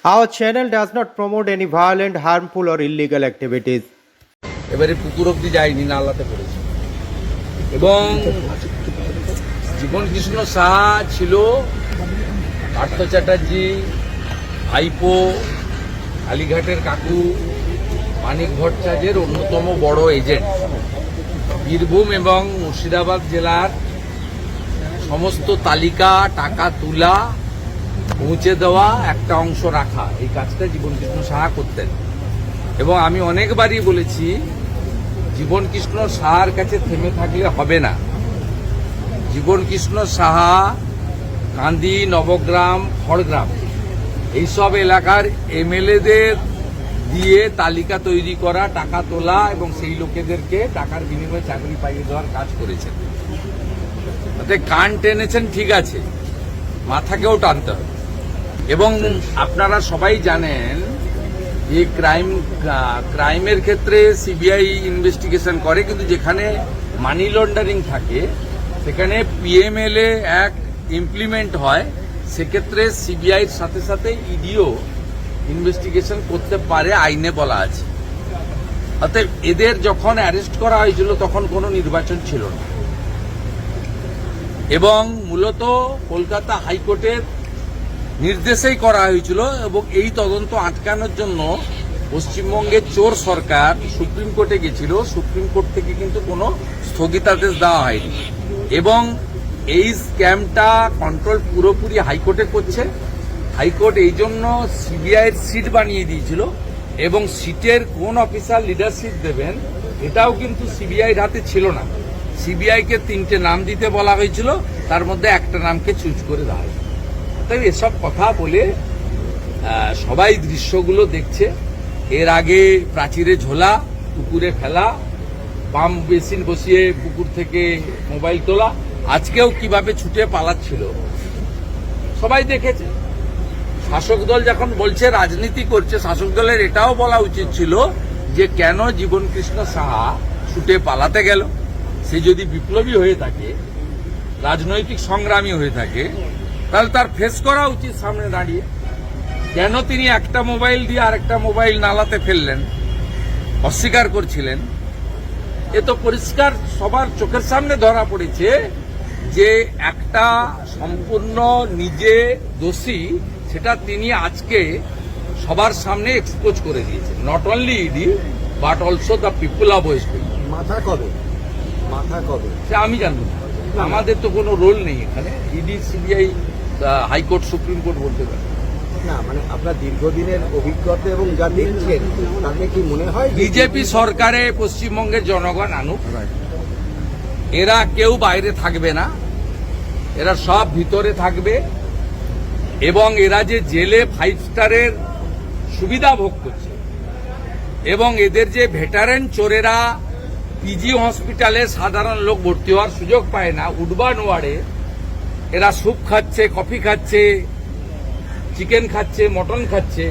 Our channel does not promote any violent, harmful, or illegal activities. এবারে পুকুর অব্দি যায়নি, নালাতে পড়েছে। এবং জীবন কৃষ্ণ সাহা ছিল পার্থ চ্যাটার্জি, ভাইপো, কালীঘাটের কাকু, মানিক ভট্টাচার্যের অন্যতম বড় এজেন্ট। বীরভূম এবং মুর্শিদাবাদ জেলার সমস্ত তালিকা, টাকা তোলা, পৌঁছে দেওয়া, একটা অংশ রাখা, এই কাজটা জীবন কৃষ্ণ সাহা করতেন। এবং আমি অনেকবারই বলেছি, জীবন কৃষ্ণ সাহার কাছে থেমে থাকলে হবে না। জীবন কৃষ্ণ সাহা কান্দি, নবগ্রাম, খড়গ্রাম এইসব এলাকার এমএলএদের দিয়ে তালিকা তৈরি করা, টাকা তোলা এবং সেই লোকেদেরকে টাকার বিনিময়ে চাকরি পাইয়ে দেওয়ার কাজ করেছেন। তাতে কান টেনেছেন, ঠিক আছে, মাথাকেও টানতে হবে। এবং আপনারা সবাই জানেন যে ক্রাইমের ক্ষেত্রে সিবিআই ইনভেস্টিগেশন করে, কিন্তু যেখানে মানি লন্ডারিং থাকে সেখানে পিএমএলএ অ্যাক্ট ইমপ্লিমেন্ট হয়, সেক্ষেত্রে সিবিআইয়ের সাথে সাথে ইডিও ইনভেস্টিগেশন করতে পারে, আইনে বলা আছে। অর্থাৎ এদের যখন অ্যারেস্ট করা হয়েছিল তখন কোনো নির্বাচন ছিল না, এবং মূলত কলকাতা হাইকোর্টের নির্দেশেই করা হয়েছিল। এবং এই তদন্ত আটকানোর জন্য পশ্চিমবঙ্গের চোর সরকার সুপ্রিম কোর্টে গেছিল, সুপ্রিম কোর্ট থেকে কিন্তু কোনো স্থগিতাদেশ দেওয়া হয়নি। এবং এই স্ক্যামটা কন্ট্রোল পুরোপুরি হাইকোর্টে করছে। হাইকোর্ট এই জন্য সিবিআইয়ের সিট বানিয়ে দিয়েছিল, এবং সিটের কোন অফিসার লিডারশিপ দেবেন এটাও কিন্তু সিবিআইয়ের হাতে ছিল না। সিবিআইকে 3টে নাম দিতে বলা হয়েছিল, তার মধ্যে একটা নামকে চুজ করে দেওয়া হয়েছে। তাই এসব কথা বলে সবাই দৃশ্যগুলো দেখছে। এর আগে প্রাচীরে ঝোলা, পুকুরে ফেলা, পাম্প বেসিন বসিয়ে পুকুর থেকে মোবাইল তোলা, আজকেও কিভাবে ছুটে পালাচ্ছিল সবাই দেখেছে। শাসক দল যখন বলছে রাজনীতি করছে, শাসক দলের এটাও বলা উচিত ছিল যে কেন জীবন কৃষ্ণ সাহা ছুটে পালাতে গেল। সে যদি বিপ্লবী হয়ে থাকে, রাজনৈতিক সংগ্রামী হয়ে থাকে, তাহলে তার ফেস করা উচিত সামনে দাঁড়িয়ে। কেন তিনি একটা মোবাইল দিয়ে আরেকটা মোবাইল নালাতে ফেললেন, অস্বীকার করছিলেন। এ তো পরিষ্কার সবার চোখের সামনে ধরা পড়েছে যে একটা সম্পূর্ণ নিজে দোষী, সেটা তিনি আজকে সবার সামনে এক্সপোজ করে দিয়েছেন। Not only ED but also the people of West Bengal. মাথা কবে সে আমি জানবো না, আমাদের তো কোনো রোল নেই এখানে। ED, CBI, high court, supreme court বলতে পারে না। মানে আপনার দীর্ঘদিনের অভিজ্ঞতা এবং যা দেখছেন, তাতে কি মনে হয় বিজেপি সরকারে পশ্চিমবঙ্গের জনগণ আনুক, এরা কেউ বাইরে থাকবে না, এরা সব ভিতরে থাকবে। এবং এরা যে জেলে 5 স্টারের সুবিধা ভোগ করছে, এবং এদের যে ভেটারেন চোরেরা পিজি হসপিটালে সাধারণ লোক ভর্তি হওয়ার সুযোগ পায় না, উডবান ওয়ার্ডে এরা স্যুপ খাচ্ছে, কফি খাচ্ছে, চিকেন খাচ্ছে, মটন খাচ্ছে।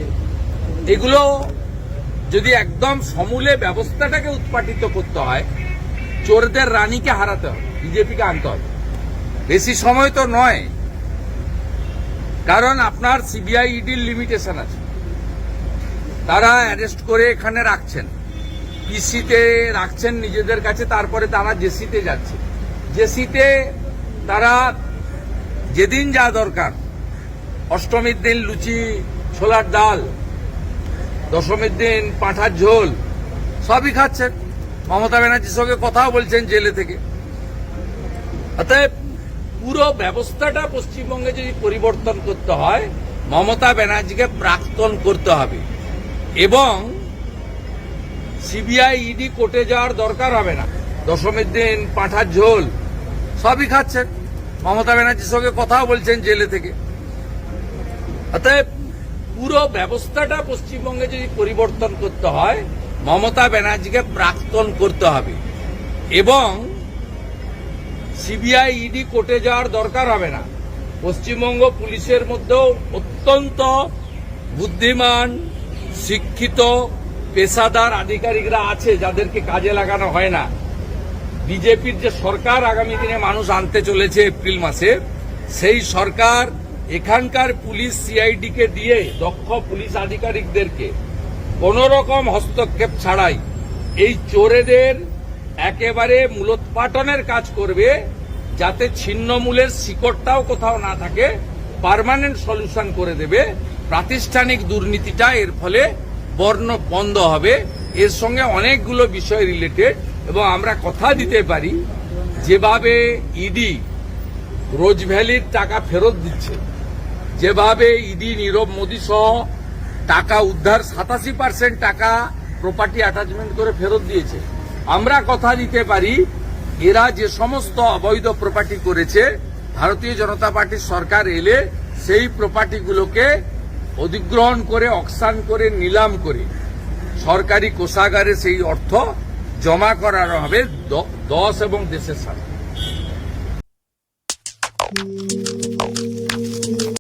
এগুলো যদি একদম সমূলে ব্যবস্থাটাকে উৎপাটিত করতে হয়, চোরদের রানীকে হারাতে হবে, বিজেপিকে আনতে হবে। বেশি সময় তো নয়, কারণ আপনার সিবিআই ইডির লিমিটেশন আছে। তারা অ্যারেস্ট করে এখানে রাখছেন, পিসিতে রাখছেন নিজেদের কাছে, তারপরে তারা জেসিতে যাচ্ছে। জেসিতে তারা যেদিন যা দরকার, অষ্টমীর দিন লুচি ছোলার ডাল, দশমীর দিন পাঁঠার ঝোল, সবই খাচ্ছেন। মমতা ব্যানার্জির সঙ্গে কথাও বলছেন জেলে থেকে। অতএব পুরো ব্যবস্থাটা পশ্চিমবঙ্গে যদি পরিবর্তন করতে হয়, মমতা ব্যানার্জিকে প্রাক্তন করতে হবে। এবং সিবিআই, ইডি কোর্টে যাওয়ার দরকার হবে না। দশমীর দিন পাঁঠার ঝোল সবই খাচ্ছেন, মমতা ব্যানার্জির সঙ্গে কথাও বলছেন জেলে থেকে। অতএব পুরো ব্যবস্থাটা পশ্চিমবঙ্গে যদি পরিবর্তন করতে হয়, মমতা ব্যানার্জিকে প্রাক্তন করতে হবে। এবং সিবিআই, ইডি কোর্টে যাওয়ার দরকার হবে না। পশ্চিমবঙ্গ পুলিশের মধ্যেও অত্যন্ত বুদ্ধিমান, শিক্ষিত, পেশাদার আধিকারিকরা আছে, যাদেরকে কাজে লাগানো হয় না। বিজেপির যে সরকার আগামী দিনে মানুষ আনতে চলেছে এপ্রিল মাসে, সেই সরকার এখানকার পুলিশ সিআইডি কে দিয়ে দক্ষ পুলিশ আধিকারিকদেরকে কোন রকম হস্তক্ষেপ ছাড়াই এই চোরেদের একেবারে মূলোৎপাটনের কাজ করবে, যাতে ছিন্নমূলের শিকড়টাও কোথাও না থাকে, পার্মানেন্ট সলিউশন করে দেবে। প্রাতিষ্ঠানিক দুর্নীতিটা এর ফলে বন্ধ হবে। এর সঙ্গে অনেকগুলো বিষয় রিলেটেড, এবং আমরা কথা দিতে পারি যেভাবে ইডি রোজভ্যালির টাকা ফেরত দিচ্ছে, যেভাবে ইডি নীরব মোদী সহ টাকা উদ্ধার 87% টাকা প্রপার্টি অ্যাটাচমেন্ট করে ফেরত দিয়েছে, আমরা কথা দিতে পারি এরা যে সমস্ত অবৈধ প্রপার্টি করেছে, ভারতীয় জনতা পার্টির সরকার এলে সেই প্রপার্টিগুলোকে অধিগ্রহণ করে অকশন করে নিলাম করে সরকারি কোষাগারে সেই অর্থ জমা করানো হবে 10 এবং দেশের সাথে।